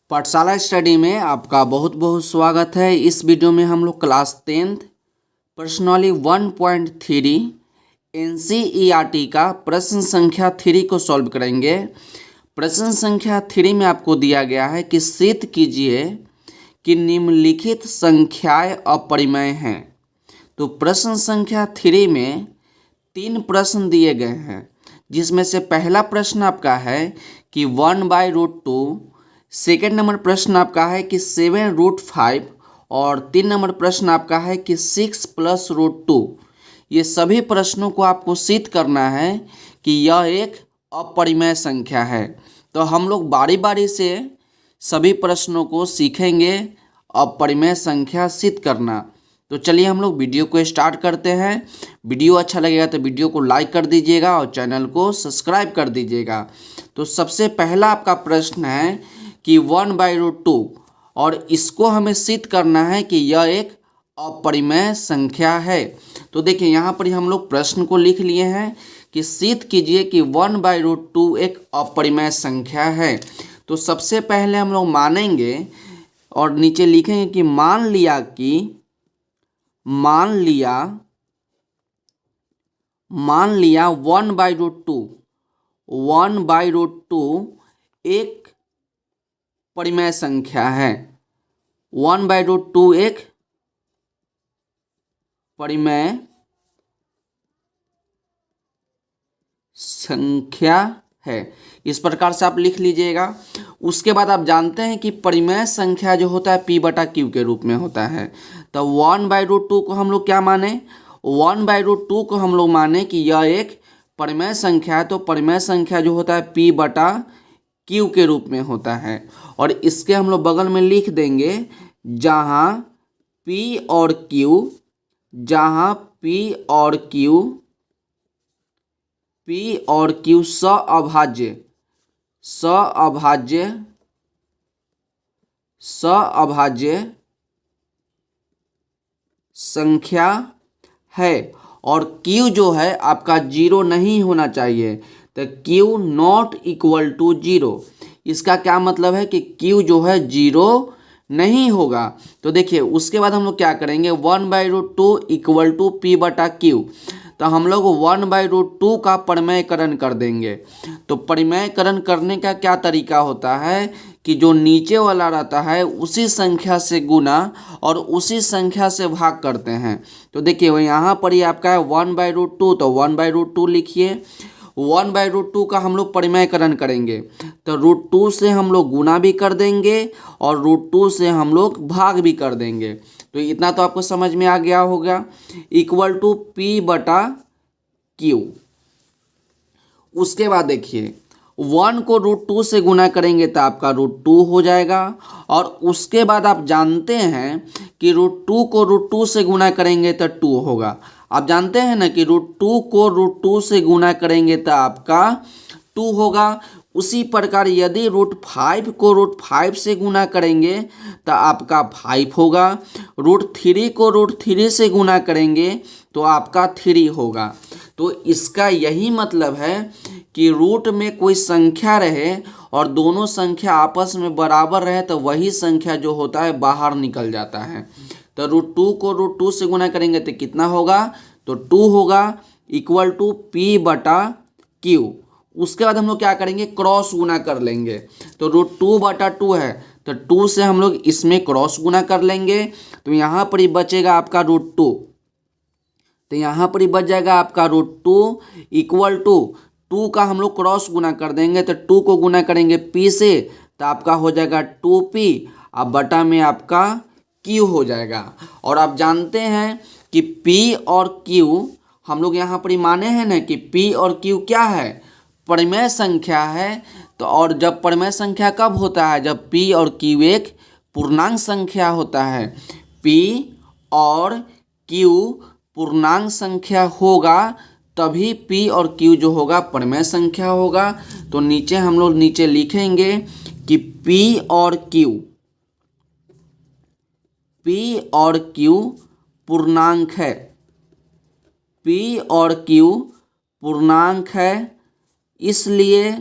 पाठशाला स्टडी में आपका बहुत बहुत स्वागत है। इस वीडियो में हम लोग क्लास 10th पर्सनली 1.3 NCERT का प्रश्न संख्या 3 को सॉल्व करेंगे। प्रश्न संख्या 3 में आपको दिया गया है कि सिद्ध कीजिए कि निम्नलिखित संख्याएं अपरिमेय हैं। तो प्रश्न संख्या 3 में 3 प्रश्न दिए गए हैं, जिसमें से पहला प्रश्न आपका है कि 1/√2, सेकेंड नंबर प्रश्न आपका है कि 7√5 और 3 नंबर प्रश्न आपका है कि 6 + √2। ये सभी प्रश्नों को आपको सिद्ध करना है कि यह एक अपरिमेय संख्या है। तो हम लोग बारी बारी से सभी प्रश्नों को सीखेंगे अपरिमेय संख्या सिद्ध करना। तो चलिए हम लोग वीडियो को स्टार्ट करते हैं। वीडियो अच्छा लगेगा तो वीडियो को लाइक कर दीजिएगा और चैनल को सब्सक्राइब कर दीजिएगा। तो सबसे पहला आपका प्रश्न है कि 1/√2 और इसको हमें सिद्ध करना है कि यह एक अपरिमेय संख्या है। तो देखिए यहाँ पर हम लोग प्रश्न को लिख लिए हैं कि सिद्ध कीजिए कि 1/√2 एक अपरिमेय संख्या है। तो सबसे पहले हम लोग मानेंगे और नीचे लिखेंगे कि मान लिया 1/√2 एक परिमेय संख्या है। 1/√2 एक परिमेय संख्या है। इस प्रकार से आप लिख लीजिएगा। उसके बाद आप जानते हैं कि परिमेय संख्या जो होता है P/Q के रूप में होता है। तो 1/√2 को हम लोग क्या माने? 1/√2 को हम लोग माने कि यह एक परिमेय संख्या है। तो परिमेय संख्या जो होता है P/Q के रूप में होता है। और इसके हम लोग बगल में लिख देंगे जहाँ P और Q सअभाज्य संख्या है और Q जो है आपका 0 नहीं होना चाहिए। तो Q नॉट इक्वल टू 0, इसका क्या मतलब है कि Q जो है 0 नहीं होगा। तो देखिए उसके बाद हम लोग क्या करेंगे, 1/√2 इक्वल टू P/Q। तो हम लोग 1/√2 का परिमेयकरण कर देंगे। तो परिमेयकरण करने का क्या तरीका होता है कि जो नीचे वाला रहता है उसी संख्या से गुना और उसी संख्या से भाग करते हैं। तो देखिए यहाँ पर ही आपका है 1/√2, तो 1/√2 लिखिए। 1/√2 का हम लोग परिमेयकरण करेंगे तो √2 से हम लोग गुना भी कर देंगे और √2 से हम लोग भाग भी कर देंगे। तो इतना तो आपको समझ में आ गया होगा। Equal to P/Q। उसके बाद देखिए 1 को √2 से गुना करेंगे तो आपका √2 हो जाएगा। और उसके बाद आप जानते हैं कि √2 को √2 से गुना करेंगे तो 2 होगा। आप जानते हैं ना कि √2 को √2 से गुना करेंगे तो आपका 2 होगा। उसी प्रकार यदि √5 को √5 से गुना करेंगे तो आपका 5 होगा। √3 को √3 से गुना करेंगे तो आपका 3 होगा। तो इसका यही मतलब है कि रूट में कोई संख्या रहे और दोनों संख्या आपस में बराबर रहे तो वही संख्या जो होता है बाहर निकल जाता है। तो √2 को √2 से गुना करेंगे तो कितना होगा? तो 2 होगा। Equal to P/Q। उसके बाद हम लोग क्या करेंगे, क्रॉस गुना कर लेंगे। तो √2/2 है तो 2 से हम लोग इसमें क्रॉस गुना कर लेंगे। तो यहाँ पर ही बचेगा आपका √2। तो यहाँ पर ही बच जाएगा आपका √2 इक्वल टू 2 का हम लोग क्रॉस गुना कर देंगे। तो 2 को गुना करेंगे P से तो आपका हो जाएगा 2P। अब बटा में आपका Q हो जाएगा। और आप जानते हैं कि P और Q हम लोग यहाँ पर ही माने हैं ना कि P और Q क्या है? परिमेय संख्या है। तो और जब परिमेय संख्या कब होता है? जब P और Q एक पूर्णांक संख्या होता है। P और Q पूर्णांक संख्या होगा तभी P और Q जो होगा परिमेय संख्या होगा। तो नीचे हम लोग लिखेंगे कि P और Q पूर्णांक है। P और Q पूर्णांक है, इसलिए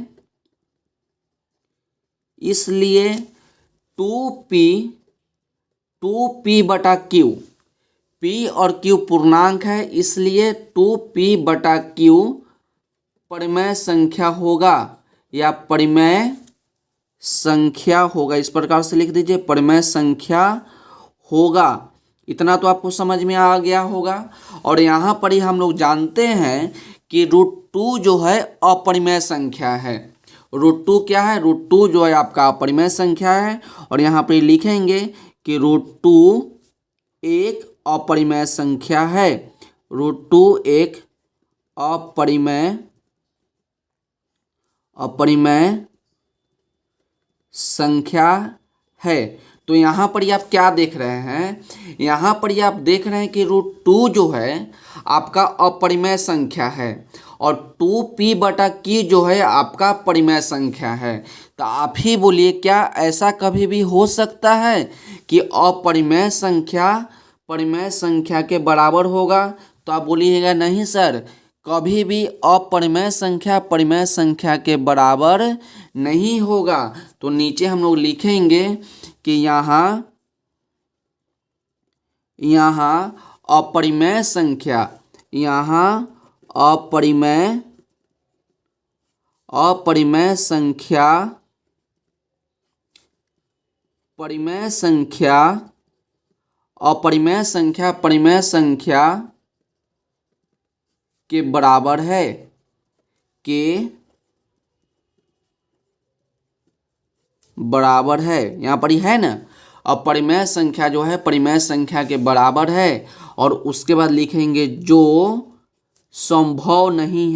2p बटा क्यू। p और q पूर्णांक है, इसलिए 2p बटा q परिमेय संख्या होगा या परिमेय संख्या होगा। इस प्रकार से लिख दीजिए, परिमेय संख्या होगा। इतना तो आपको समझ में आ गया होगा। और यहाँ पर ही हम लोग जानते हैं कि √2 जो है अपरिमेय संख्या है। √2 क्या है? √2 जो है आपका अपरिमेय संख्या है। और यहाँ पर लिखेंगे कि √2 एक अपरिमेय संख्या है। √2 एक अपरिमेय संख्या है। तो यहाँ पर ही आप क्या देख रहे हैं? यहाँ पर ही आप देख रहे हैं कि √2 जो है आपका अपरिमेय संख्या है और 2p बटा q जो है आपका परिमेय संख्या है। तो आप ही बोलिए, क्या ऐसा कभी भी हो सकता है कि अपरिमेय संख्या परिमेय संख्या के बराबर होगा? तो आप बोलिएगा नहीं सर, कभी भी अपरिमेय संख्या परिमेय संख्या के बराबर नहीं होगा। तो नीचे हम लोग लिखेंगे कि यहाँ अपरिमेय संख्या, अपरिमेय संख्या के बराबर है, यहाँ पर ही है ना, अपरिमेय संख्या जो है परिमेय संख्या के बराबर है। और उसके बाद लिखेंगे जो संभव नहीं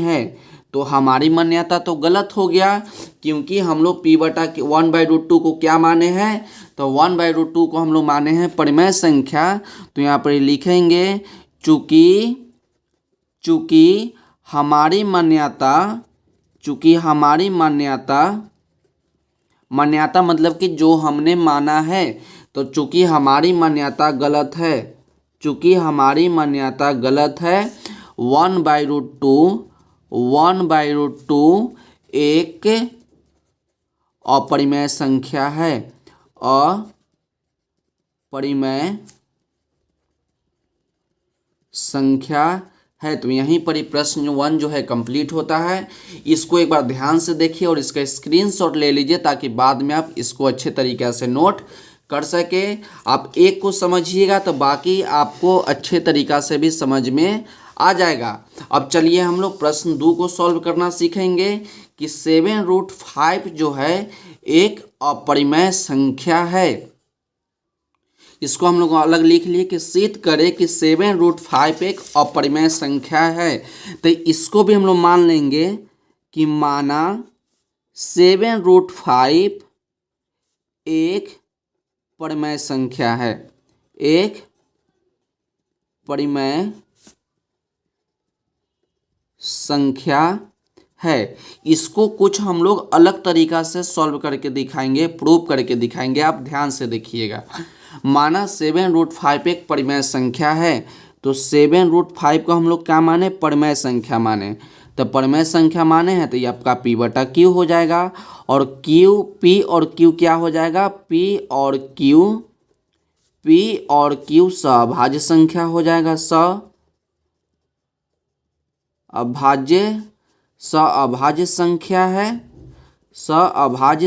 है। तो हमारी मान्यता तो गलत हो गया, क्योंकि हम लोग p बटा 1/√2 को क्या माने हैं? तो 1/√2 को हम लोग माने हैं परिमेय संख्या। तो यहाँ पर लिखेंगे चूँकि हमारी मान्यता मतलब कि जो हमने माना है, तो चूँकि हमारी मान्यता गलत है, 1/√2 एक अपरिमेय संख्या है, अपरिमेय संख्या है। तो यहीं पर ही प्रश्न 1 जो है कंप्लीट होता है। इसको एक बार ध्यान से देखिए और इसका स्क्रीनशॉट ले लीजिए, ताकि बाद में आप इसको अच्छे तरीके से नोट कर सके। आप एक को समझिएगा तो बाकी आपको अच्छे तरीक़ा से भी समझ में आ जाएगा। अब चलिए हम लोग प्रश्न 2 को सॉल्व करना सीखेंगे कि 7√5 जो है एक अपरिमेय संख्या है। इसको हम लोग अलग लिख लिए कि सिद्ध करें कि 7√5 एक अपरिमेय संख्या है। तो इसको भी हम लोग मान लेंगे कि माना 7√5 एक परिमेय संख्या है, एक परिमेय संख्या है। इसको कुछ हम लोग अलग तरीका से सॉल्व करके दिखाएंगे, प्रूव करके दिखाएंगे। आप ध्यान से देखिएगा। माना 7√5 एक परिमेय संख्या है, तो 7√5 को हम लोग क्या माने? परिमेय संख्या माने। तो परिमेय संख्या माने हैं तो ये आपका p बटा q हो जाएगा। और p और q क्या हो जाएगा? p और q सअभाज्य संख्या हो जाएगा। सअभाज्य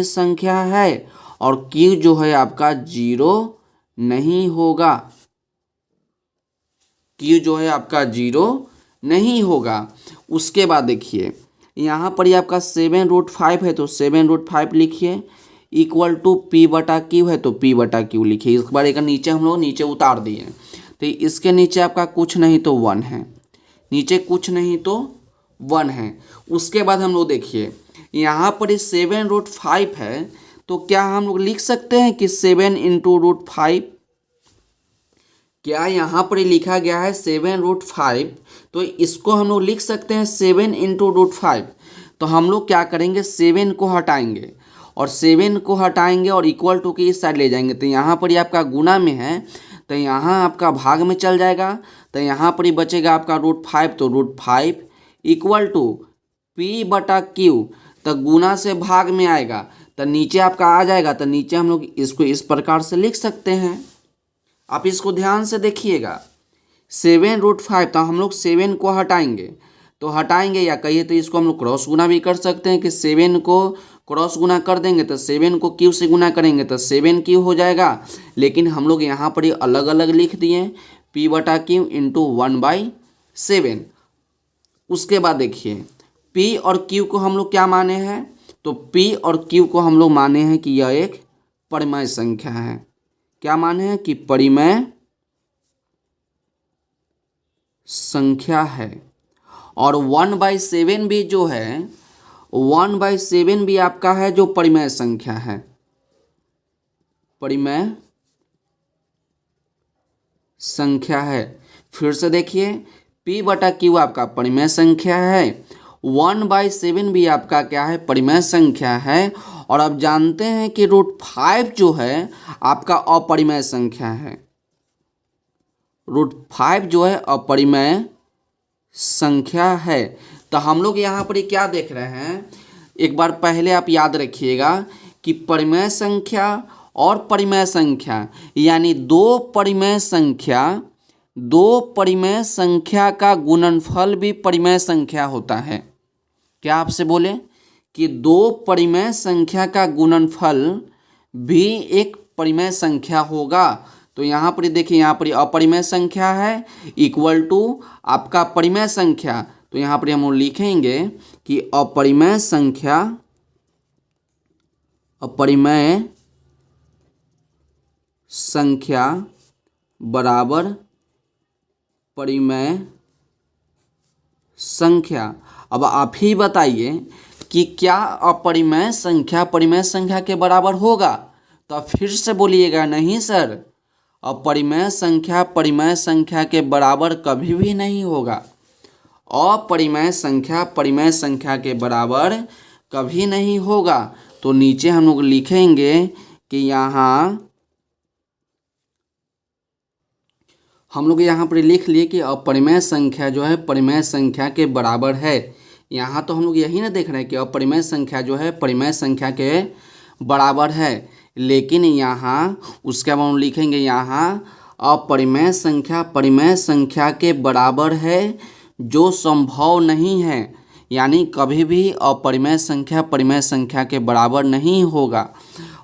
संख्या है। और q जो है आपका 0 नहीं होगा, q जो है आपका 0 नहीं होगा। उसके बाद देखिए यहाँ पर ही आपका 7√5 है, तो 7√5 लिखिए इक्वल टू p बटा q है, तो p बटा q लिखिए। इस बार एक नीचे हम लोग नीचे उतार दिए, तो इसके नीचे आपका कुछ नहीं तो 1 है, नीचे कुछ नहीं तो 1 है। उसके बाद हम लोग देखिए यहाँ पर 7√5 है, तो क्या हम लोग लिख सकते हैं कि 7 इंटू √5? क्या यहाँ पर लिखा गया है 7√5, तो इसको हम लोग लिख सकते हैं 7 इंटू √5। तो हम लोग क्या करेंगे? 7 को हटाएंगे और 7 को हटाएंगे और इक्वल टू के इस साइड ले जाएंगे। तो यहाँ पर ही आपका गुना में है, तो यहाँ आपका भाग में चल जाएगा। तो यहाँ पर ही बचेगा आपका √5, तो √5 इक्वल टू p बटा q। तो गुना से भाग में आएगा तो नीचे आपका आ जाएगा, तो नीचे हम लोग इसको इस प्रकार से लिख सकते हैं। आप इसको ध्यान से देखिएगा, 7√5, तो हम लोग 7 को हटाएंगे, तो हटाएंगे या कहिए तो इसको हम लोग क्रॉस गुना भी कर सकते हैं कि 7 को क्रॉस गुना कर देंगे तो 7 को क्यू से गुना करेंगे तो 7 क्यू हो जाएगा। लेकिन हम लोग यहाँ पर ही अलग अलग लिख दिए, P/Q इंटू 1/7। उसके बाद देखिए P और Q को हम लोग क्या माने हैं, तो P और Q को हम लोग माने हैं कि यह एक परिमेय संख्या है। क्या माने हैं कि परिमेय संख्या है। और 1/7 भी जो है, 1/7 भी आपका है जो परिमेय संख्या है, परिमेय संख्या है। फिर से देखिए P/Q आपका परिमेय संख्या है, 1/7 भी आपका क्या है, परिमेय संख्या है। और अब जानते हैं कि √5 जो है आपका अपरिमेय संख्या है, √5 जो है अपरिमेय संख्या है। तो हम लोग यहाँ पर क्या देख रहे हैं, एक बार पहले आप याद रखिएगा कि परिमेय संख्या और परिमेय संख्या यानी दो परिमेय संख्या का गुणनफल भी परिमेय संख्या होता है। क्या आपसे बोले कि दो परिमेय संख्या का गुणनफल भी एक परिमेय संख्या होगा। तो यहाँ पर देखिए, यहाँ पर अपरिमेय संख्या है इक्वल टू आपका परिमेय संख्या, तो यहाँ पर हम लिखेंगे कि अपरिमेय संख्या बराबर परिमेय संख्या। अब आप ही बताइए कि क्या अपरिमेय संख्या परिमेय संख्या के बराबर होगा, तो आप फिर से बोलिएगा नहीं सर, अपरिमेय संख्या परिमेय संख्या के बराबर कभी भी नहीं होगा। अपरिमेय संख्या परिमेय संख्या के बराबर कभी नहीं होगा। तो नीचे हम लोग लिखेंगे कि यहाँ हम लोग यहाँ पर लिख लिए कि अपरिमेय संख्या जो है परिमेय संख्या के बराबर है। यहाँ तो हम लोग यही ना देख रहे हैं कि अपरिमेय संख्या जो है परिमेय संख्या के बराबर है, लेकिन यहाँ उसके बाद हम लिखेंगे यहाँ अपरिमेय संख्या परिमेय संख्या के बराबर है जो संभव नहीं है, यानी कभी भी अपरिमेय संख्या परिमेय संख्या के बराबर नहीं होगा।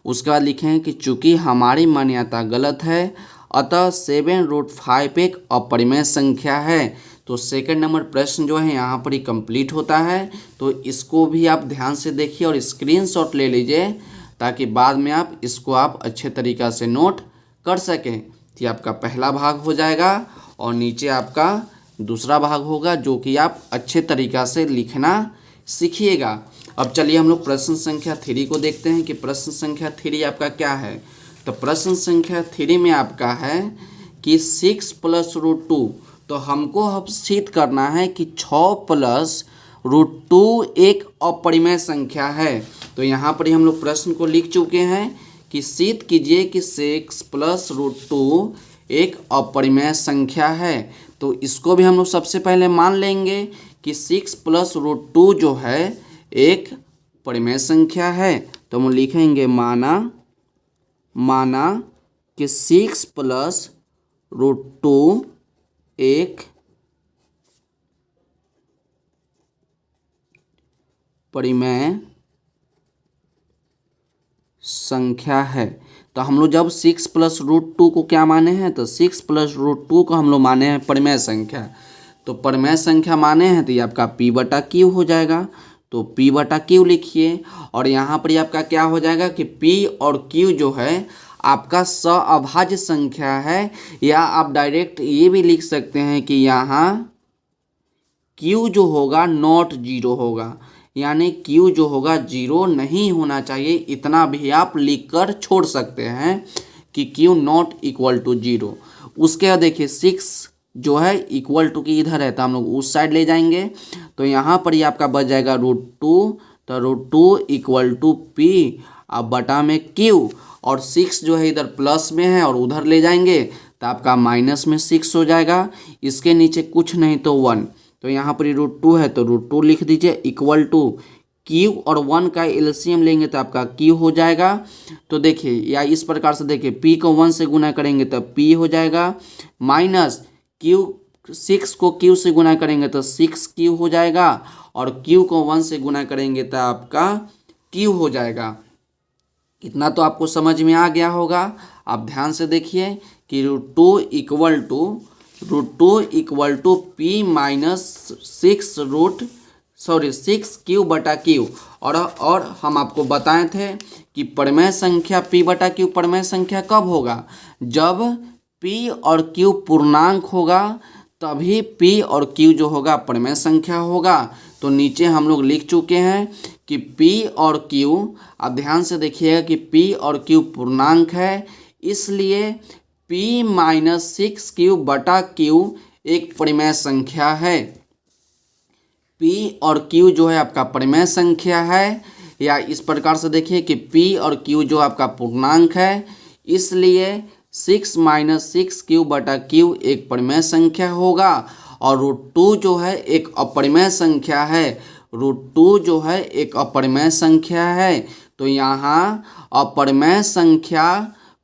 उसके बाद लिखें कि चूंकि हमारी मान्यता गलत है अतः 7√5 एक अपरिमेय संख्या है। तो सेकंड नंबर प्रश्न जो है यहाँ पर ही कंप्लीट होता है। तो इसको भी आप ध्यान से देखिए और स्क्रीनशॉट ले लीजिए ताकि बाद में आप इसको अच्छे तरीक़ा से नोट कर सकें। तो आपका पहला भाग हो जाएगा और नीचे आपका दूसरा भाग होगा जो कि आप अच्छे तरीक़ा से लिखना सीखिएगा। अब चलिए हम लोग प्रश्न संख्या 3 को देखते हैं कि प्रश्न संख्या 3 आपका क्या है। तो प्रश्न संख्या 3 में आपका है कि 6 + √2, तो हमको अब सिद्ध करना है कि 6 + √2 एक अपरिमेय संख्या है। तो यहाँ पर हम लोग प्रश्न को लिख चुके हैं कि सिद्ध कीजिए कि 6 + √2 एक अपरिमेय संख्या है। तो इसको भी हम लोग सबसे पहले मान लेंगे कि 6 + √2 जो है एक परिमेय संख्या है। तो हम लिखेंगे माना कि 6 + √2 एक परिमेय संख्या है। तो हम लोग जब 6 + √2 को क्या माने हैं, तो 6 + √2 को हम लोग माने हैं परिमेय संख्या। तो परिमेय संख्या माने हैं तो ये आपका P/Q हो जाएगा। तो P/Q लिखिए और यहाँ पर आपका क्या हो जाएगा कि P और Q जो है आपका सअभाज्य संख्या है, या आप डायरेक्ट ये भी लिख सकते हैं कि यहाँ Q जो होगा नॉट 0 होगा, यानी Q जो होगा 0 नहीं होना चाहिए। इतना भी आप लिख कर छोड़ सकते हैं कि Q नॉट इक्वल टू 0। उसके बाद देखिए 6 जो है इक्वल टू की इधर है तो हम लोग उस साइड ले जाएंगे। तो यहाँ पर ही आपका बच जाएगा √2, तो √2 इक्वल टू P अब बटा में Q, और 6 जो है इधर प्लस में है और उधर ले जाएंगे तो आपका माइनस में 6 हो जाएगा। इसके नीचे कुछ नहीं तो 1, तो यहाँ पर √2 है तो √2 लिख दीजिए इक्वल टू क्यू और 1 का एलसीएम लेंगे तो आपका क्यू हो जाएगा। तो देखिए या इस प्रकार से देखिए पी को 1 से गुना करेंगे तो पी हो जाएगा, माइनस क्यू 6 को क्यू से गुना करेंगे तो 6 क्यू हो जाएगा, और क्यू को 1 से गुना करेंगे तो आपका क्यू हो जाएगा। इतना तो आपको समझ में आ गया होगा। आप ध्यान से देखिए कि √2 equal to P minus 6 Q बटा क्यू। और हम आपको बताए थे कि परिमेय संख्या p बटा क्यू परिमेय संख्या कब होगा, जब p और q पूर्णांक होगा तभी p और q जो होगा परिमेय संख्या होगा। तो नीचे हम लोग लिख चुके हैं कि p और q, आप ध्यान से देखिएगा कि p और q पूर्णांक है, इसलिए p माइनस 6q बटा q एक परिमेय संख्या है। p और q जो है आपका परिमेय संख्या है, या इस प्रकार से देखिए कि p और q जो आपका पूर्णांक है, इसलिए 6 माइनस 6q बटा q एक परिमेय संख्या होगा। और √2 जो है एक अपरिमेय संख्या है, √2 जो है एक अपरिमेय संख्या है। तो यहाँ अपरिमेय संख्या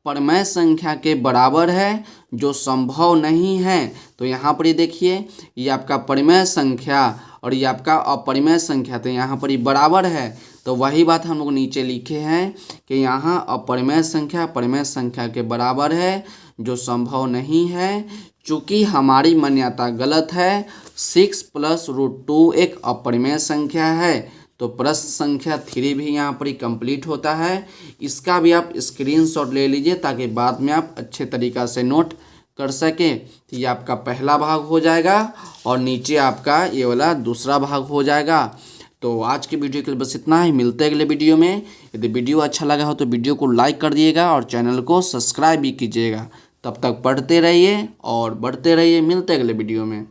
परिमेय संख्या के बराबर है, जो संभव नहीं है। तो यहाँ पर ही देखिए ये आपका परिमेय संख्या और ये आपका अपरिमेय संख्या, तो यहाँ पर ही बराबर है। तो वही बात हम लोग नीचे लिखे हैं कि यहाँ अपरिमेय संख्या परिमेय संख्या के बराबर है, जो संभव नहीं है। चूँकि हमारी मान्यता गलत है, 6 प्लस √2 एक अपरिमेय संख्या है। तो प्रश्न संख्या 3 भी यहाँ पर ही कंप्लीट होता है। इसका भी आप स्क्रीनशॉट ले लीजिए ताकि बाद में आप अच्छे तरीक़ा से नोट कर सकें। तो ये आपका पहला भाग हो जाएगा और नीचे आपका ये वाला दूसरा भाग हो जाएगा। तो आज की वीडियो के लिए बस इतना ही, मिलते हैं अगले वीडियो में। यदि वीडियो अच्छा लगा हो तो वीडियो को लाइक कर दिएगा और चैनल को सब्सक्राइब भी कीजिएगा। तब तक पढ़ते रहिए और बढ़ते रहिए। मिलते हैं अगले वीडियो में।